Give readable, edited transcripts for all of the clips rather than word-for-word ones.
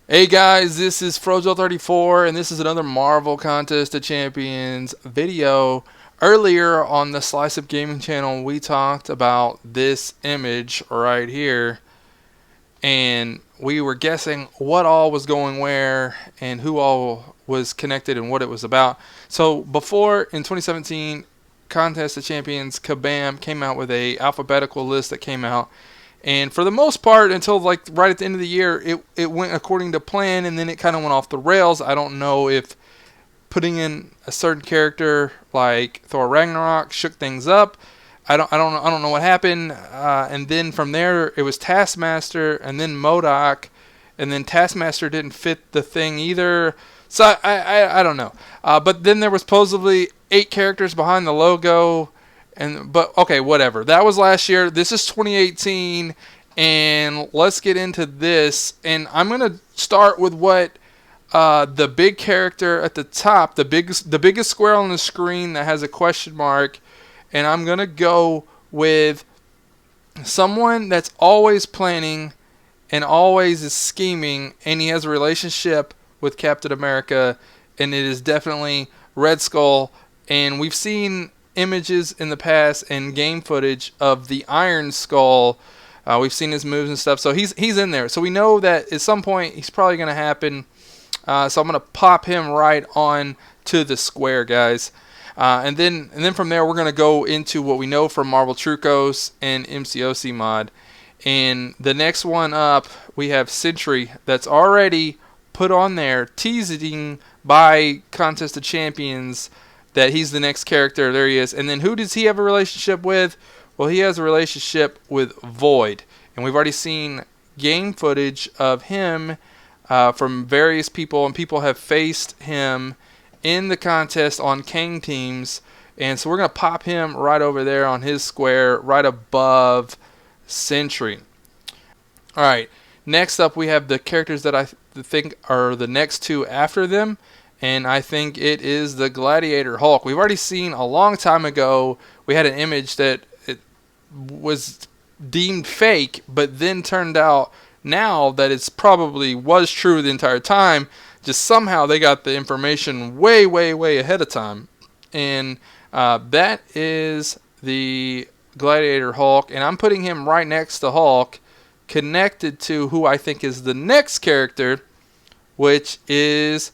Hey guys, this is Frozo34 and this is another Marvel Contest of Champions video. Earlier on the Slice Up Gaming channel, we talked about this image right here and we were guessing what all was going where and who all was connected and what it was about. So before in 2017, Contest of Champions Kabam came out with a alphabetical list that came out, and for the most part, until like right at the end of the year, it went according to plan, and then it kind of went off the rails. I don't know if putting in a certain character like Thor Ragnarok shook things up. I don't know what happened. And then from there, it was Taskmaster, and then MODOK, and then Taskmaster didn't fit the thing either. So I don't know. But then there was supposedly 8 characters behind the logo. But okay, whatever. That was last year. This is 2018, and let's get into this. And I'm gonna start with what the big character at the top, the biggest square on the screen that has a question mark, and I'm gonna go with someone that's always planning and always is scheming, and he has a relationship with Captain America, and it is definitely Red Skull. And we've seen images in the past and game footage of the Iron Skull. We've seen his moves and stuff, so he's in there. So we know that at some point he's probably going to happen. So I'm going to pop him right on to the square, guys. And then from there we're going to go into what we know from Marvel Trucos and MCOC mod. And the next one up, we have Sentry that's already put on there, teasing by Contest of Champions that he's the next character. There he is. And then who does he have a relationship with? Well, he has a relationship with Void. And we've already seen game footage of him from various people, and people have faced him in the contest on Kang teams. And so we're going to pop him right over there on his square, right above Sentry. Alright, next up we have the characters that I think are the next two after them, and I think it is the Gladiator Hulk. We've already seen a long time ago, we had an image that it was deemed fake, but then turned out now that it's probably was true the entire time. Just somehow they got the information way, way, way ahead of time. And that is the Gladiator Hulk, and I'm putting him right next to Hulk, connected to who I think is the next character, which is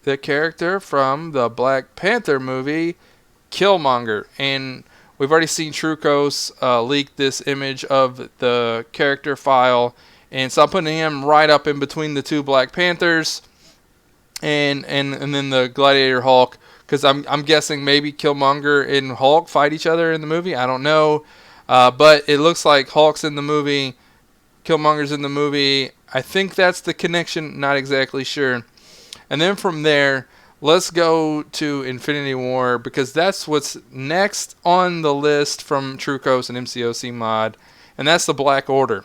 the character from the Black Panther movie, Killmonger. And we've already seen Trucos leak this image of the character file, and so I'm putting him right up in between the two Black Panthers and then the Gladiator Hulk, because I'm guessing maybe Killmonger and Hulk fight each other in the movie. I don't know, but it looks like Hulk's in the movie, Killmonger's in the movie. I think that's the connection. Not exactly sure. And then from there, let's go to Infinity War, because that's what's next on the list from Trucos and MCOC mod, and that's the Black Order.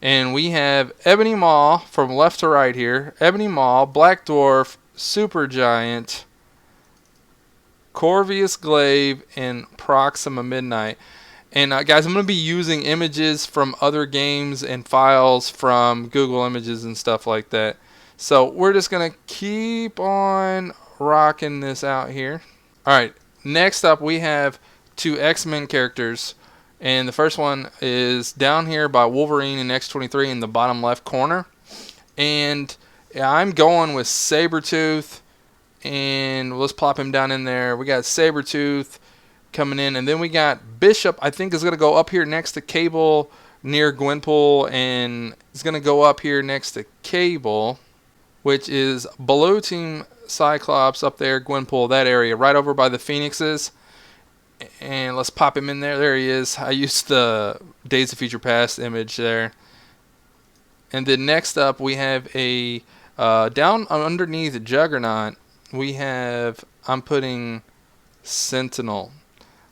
And we have Ebony Maw from left to right here. Ebony Maw, Black Dwarf, Supergiant, Corvus Glaive, and Proxima Midnight. And guys, I'm going to be using images from other games and files from Google Images and stuff like that. So we're just going to keep on rocking this out here. Alright, next up we have 2 X-Men characters. And the first one is down here by Wolverine and X23 in the bottom left corner. And I'm going with Sabretooth. And let's plop him down in there. We got Sabretooth coming in. And then we got Bishop, I think, is going to go up here next to Cable near Gwenpool. And is going to go up here next to Cable, which is below Team Cyclops up there, Gwenpool, that area, right over by the Phoenixes. And let's pop him in there. There he is. I used the Days of Future Past image there. And then next up we have a down underneath Juggernaut. We have, I'm putting Sentinel.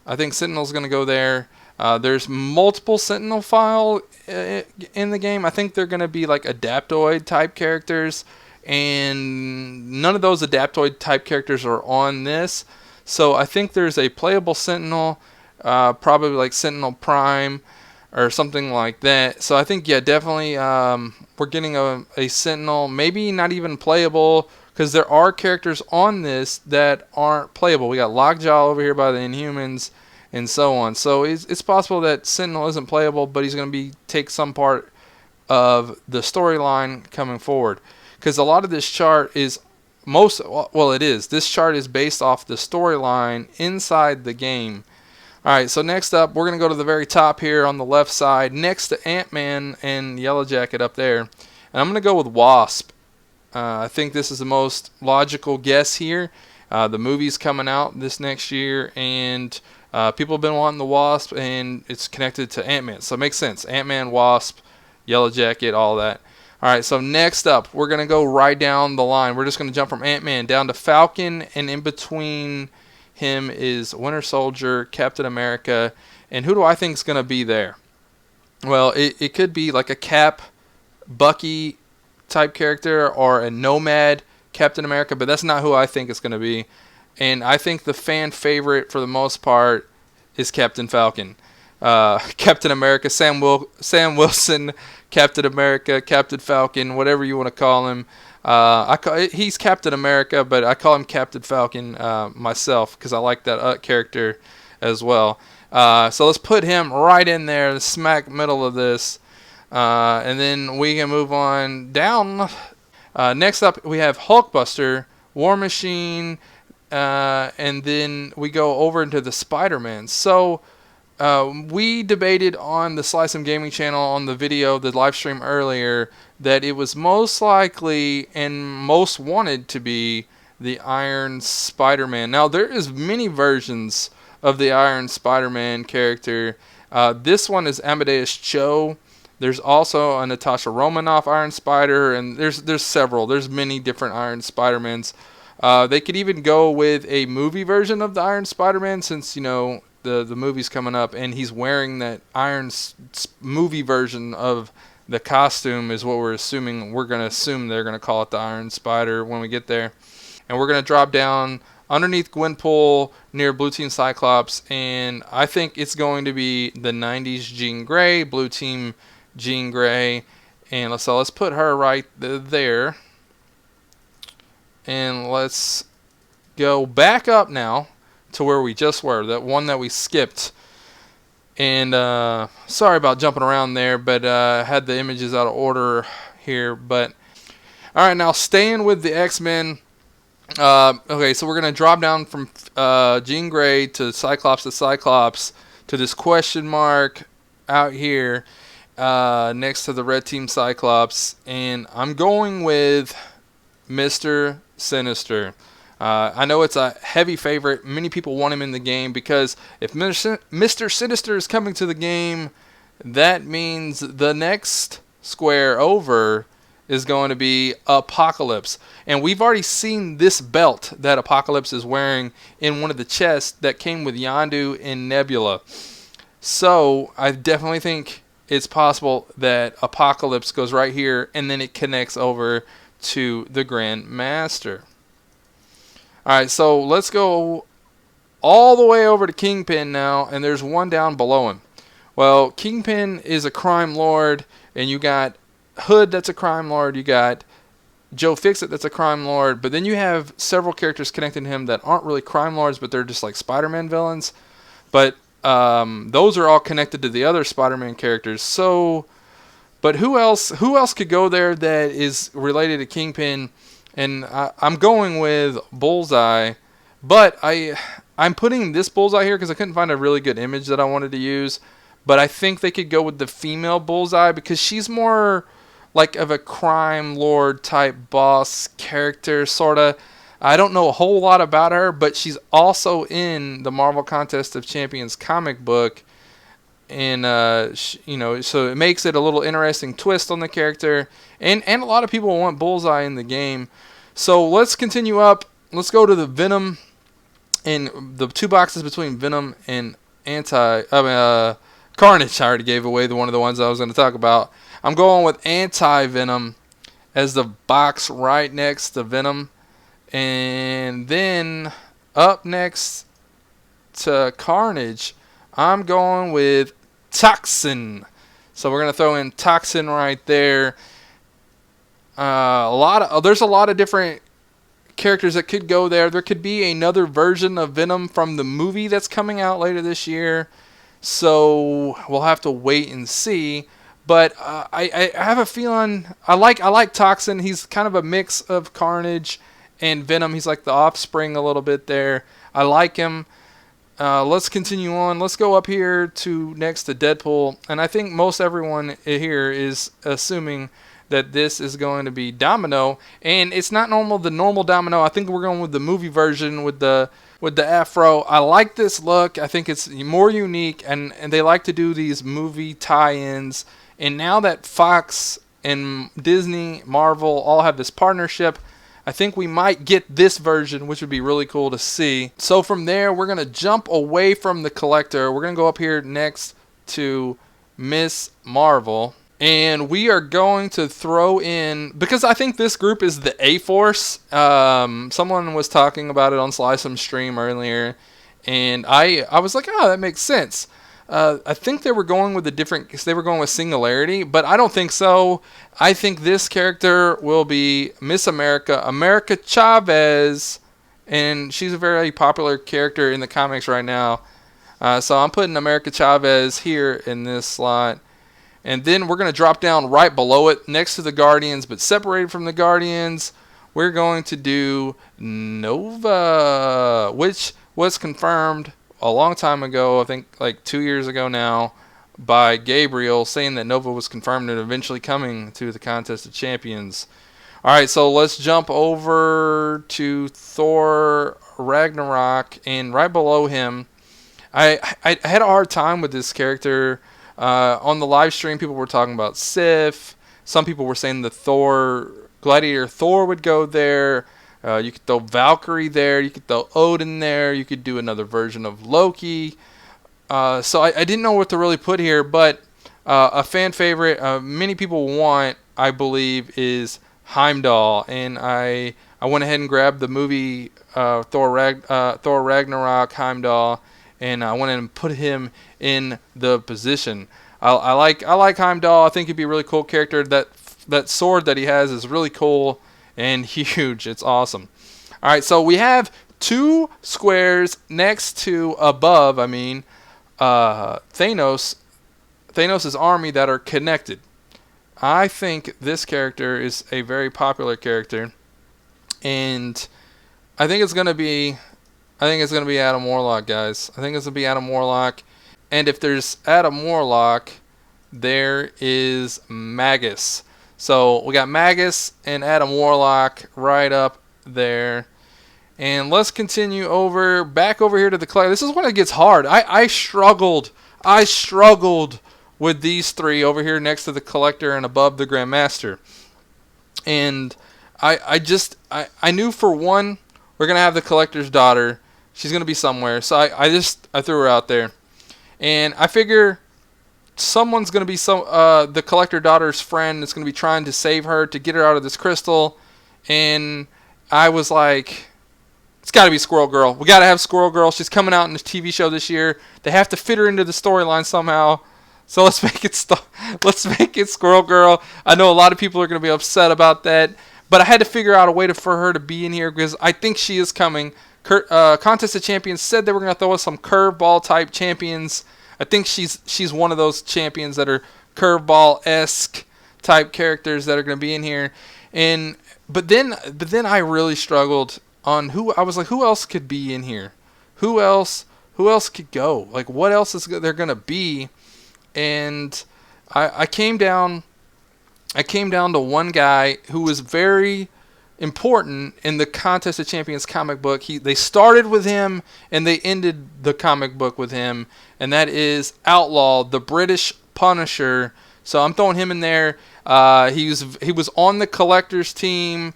I think Sentinel's going to go there. There's multiple Sentinel file in the game. I think they're going to be like Adaptoid type characters, and none of those Adaptoid type characters are on this. So I think there's a playable Sentinel, probably like Sentinel Prime, or something like that. So I think, yeah, definitely we're getting a Sentinel, maybe not even playable, because there are characters on this that aren't playable. We got Lockjaw over here by the Inhumans and so on. So it's possible that Sentinel isn't playable, but he's going to take some part of the storyline coming forward. Because a lot of this chart is it is. This chart is based off the storyline inside the game. Alright, so next up, we're going to go to the very top here on the left side, next to Ant-Man and Yellowjacket up there. And I'm going to go with Wasp. I think this is the most logical guess here. The movie's coming out this next year, and people have been wanting the Wasp, and it's connected to Ant-Man. So it makes sense. Ant-Man, Wasp, Yellowjacket, all that. Alright, so next up, we're going to go right down the line. We're just going to jump from Ant-Man down to Falcon, and in between him is Winter Soldier, Captain America, and who do I think is going to be there? Well, it could be like a Cap, Bucky type character, or a Nomad Captain America, but that's not who I think it's going to be. And I think the fan favorite for the most part is Captain Falcon. Captain America, Sam Wilson, Captain America, Captain Falcon, whatever you want to call him. He's Captain America, but I call him Captain Falcon myself because I like that character as well. So let's put him right in there, the smack middle of this, and then we can move on down. Next up, we have Hulkbuster, War Machine, and then we go over into the Spider-Man. So we debated on the Slice and Gaming channel on the video, the live stream earlier, that it was most likely and most wanted to be the Iron Spider-Man. Now, there is many versions of the Iron Spider-Man character. This one is Amadeus Cho. There's also a Natasha Romanoff Iron Spider, and there's several. There's many different Iron Spider-Mans. They could even go with a movie version of the Iron Spider-Man, since, the movie's coming up, and he's wearing that Iron movie version of the costume is what we're assuming. We're going to assume they're going to call it the Iron Spider when we get there. And we're going to drop down underneath Gwenpool near Blue Team Cyclops, and I think it's going to be the 90s Jean Grey, Blue Team Jean Grey. And let's put her right there. And let's go back up now to where we just were, that one that we skipped. And sorry about jumping around there, but had the images out of order here. But all right, now staying with the X-Men. Okay, so we're gonna drop down from Jean Grey to Cyclops to this question mark out here next to the Red Team Cyclops, and I'm going with Mr. Sinister. I know it's a heavy favorite. Many people want him in the game because if Mr. Sinister is coming to the game, that means the next square over is going to be Apocalypse. And we've already seen this belt that Apocalypse is wearing in one of the chests that came with Yondu and Nebula. So I definitely think it's possible that Apocalypse goes right here and then it connects over to the Grand Master. Alright, so let's go all the way over to Kingpin now, and there's one down below him. Well, Kingpin is a crime lord, and you got Hood that's a crime lord, you got Joe Fixit that's a crime lord, but then you have several characters connecting to him that aren't really crime lords, but they're just like Spider-Man villains. But those are all connected to the other Spider-Man characters. So, but who else could go there that is related to Kingpin? And I'm going with Bullseye, but I'm putting this Bullseye here because I couldn't find a really good image that I wanted to use. But I think they could go with the female Bullseye because she's more like of a crime lord type boss character, sort of. I don't know a whole lot about her, but she's also in the Marvel Contest of Champions comic book. And, so it makes it a little interesting twist on the character. And a lot of people want Bullseye in the game. So let's continue up. Let's go to the Venom. And the two boxes between Venom and Carnage. I already gave away one of the ones I was going to talk about. I'm going with Anti-Venom as the box right next to Venom. And then up next to Carnage, I'm going with Toxin. So we're gonna throw in Toxin right there. There's a lot of different characters that could go there. There could be another version of Venom from the movie that's coming out later this year. So we'll have to wait and see. But I have a feeling I like Toxin. He's kind of a mix of Carnage and Venom. He's like the offspring a little bit there. I like him. Let's continue on. Let's go up here to next to Deadpool. And I think most everyone here is assuming that this is going to be Domino. And it's not the normal Domino. I think we're going with the movie version with the afro. I like this look. I think it's more unique. And they like to do these movie tie-ins. And now that Fox and Disney, Marvel all have this partnership, I think we might get this version, which would be really cool to see. So from there, we're going to jump away from the Collector. We're going to go up here next to Miss Marvel. And we are going to throw in, because I think this group is the A-Force. Someone was talking about it on Slice'em stream earlier. And I was like, oh, that makes sense. I think they were going with Singularity, but I don't think so. I think this character will be Miss America Chavez, and she's a very popular character in the comics right now. So I'm putting America Chavez here in this slot. And then we're going to drop down right below it, next to the Guardians, but separated from the Guardians. We're going to do Nova, which was confirmed a long time ago, I think like 2 years ago now, by Gabriel, saying that Nova was confirmed and eventually coming to the Contest of Champions. Alright, so let's jump over to Thor Ragnarok, and right below him, I had a hard time with this character. On the live stream, people were talking about Sif. Some people were saying the Gladiator Thor would go there. You could throw Valkyrie there. You could throw Odin there. You could do another version of Loki. So I didn't know what to really put here, but a fan favorite many people want, I believe, is Heimdall. And I went ahead and grabbed the movie Thor Ragnarok Heimdall, and I went ahead and put him in the position. I like Heimdall. I think he'd be a really cool character. That sword that he has is really cool and huge. It's awesome. All right, so we have two squares above Thanos' army that are connected. I think this character is a very popular character, and I think it's gonna be Adam Warlock, guys. I think it's gonna be Adam Warlock, and if there's Adam Warlock, there is Magus. So we got Magus and Adam Warlock right up there. And let's continue back over here to the Collector. This is when it gets hard. I struggled with these three over here next to the Collector and above the Grandmaster. And I knew for one, we're going to have the Collector's daughter. She's going to be somewhere. So I threw her out there. And I figure someone's going to be the Collector daughter's friend that's going to be trying to save her to get her out of this crystal. And I was like, it's got to be Squirrel Girl. We got to have Squirrel Girl. She's coming out in the TV show this year. They have to fit her into the storyline somehow. So let's make it Squirrel Girl. I know a lot of people are going to be upset about that, but I had to figure out a way for her to be in here because I think she is coming. Contest of Champions said they were going to throw us some curveball type champions. I think she's one of those champions that are curveball-esque type characters that are going to be in here. But then I really struggled on who else could be in here? Who else could go? Like, what else is there going to be? And I came down to one guy who was very important in the Contest of Champions comic book. They started with him and they ended the comic book with him, and that is Outlaw, the British Punisher. So I'm throwing him in there. He was on the Collector's team,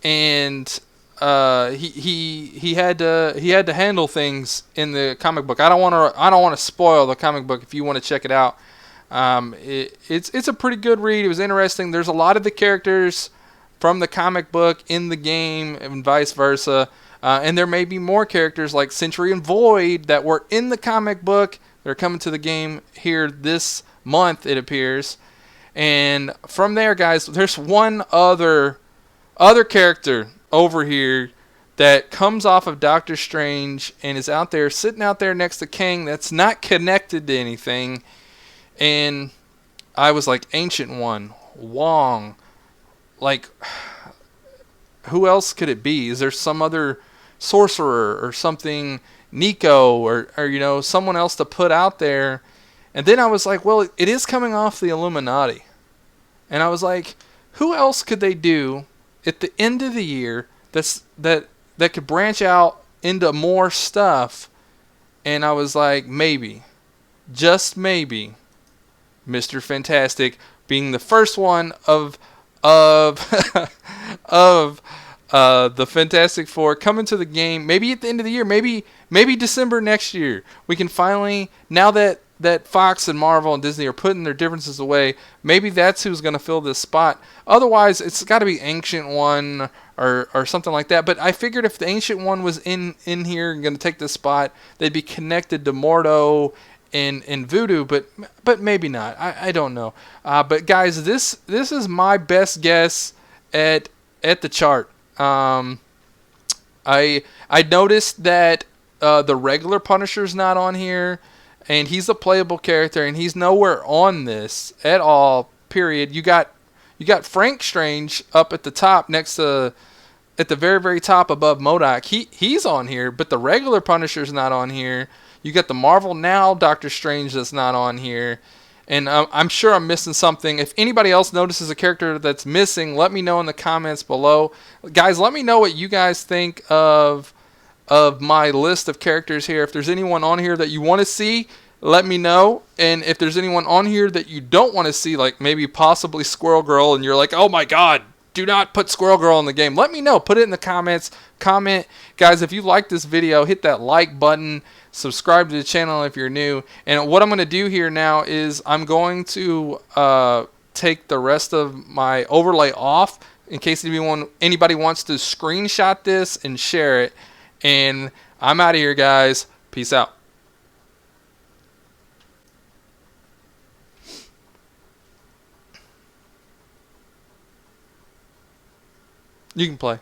and he had to handle things in the comic book. I don't want to spoil the comic book if you want to check it out. It's a pretty good read. It was interesting. There's a lot of the characters from the comic book in the game and vice versa. And there may be more characters like Sentry and Void that were in the comic book that are coming to the game here this month, it appears. And from there, guys, there's one other character over here that comes off of Doctor Strange and is out there, sitting out there next to Kang, that's not connected to anything. And I was like, Ancient One, Wong, like, who else could it be? Is there some other sorcerer or something, Nico, or you know, someone else to put out there? And then I was like, well, it is coming off the Illuminati. And I was like, who else could they do at the end of the year that could branch out into more stuff? And I was like, maybe, just maybe, Mr. Fantastic being the first one of of the Fantastic Four coming to the game. Maybe at the end of the year, maybe December next year, we can finally, now that Fox and Marvel and Disney are putting their differences away, maybe that's who's going to fill this spot. Otherwise, it's got to be Ancient One or something like that. But I figured if the Ancient One was in here and going to take this spot, they'd be connected to Mordo and Voodoo, but maybe not. I don't know. But guys, this is my best guess at the chart. I noticed that the regular Punisher's not on here, and he's a playable character, and he's nowhere on this at all. Period. You got Frank Strange up at the top next to, at the very, very top above MODOK. He's on here, but the regular Punisher's not on here. You got the Marvel Now Doctor Strange that's not on here. And I'm sure I'm missing something. If anybody else notices a character that's missing, let me know in the comments below. Guys, let me know what you guys think of my list of characters here. If there's anyone on here that you want to see, let me know. And if there's anyone on here that you don't want to see, like maybe possibly Squirrel Girl, and you're like, oh my god, do not put Squirrel Girl in the game, let me know. Put it in the comments. Comment. Guys, if you like this video, hit that like button. Subscribe to the channel if you're new. And what I'm going to do here now is I'm going to take the rest of my overlay off in case anybody wants to screenshot this and share it. And I'm out of here, guys. Peace out. You can play.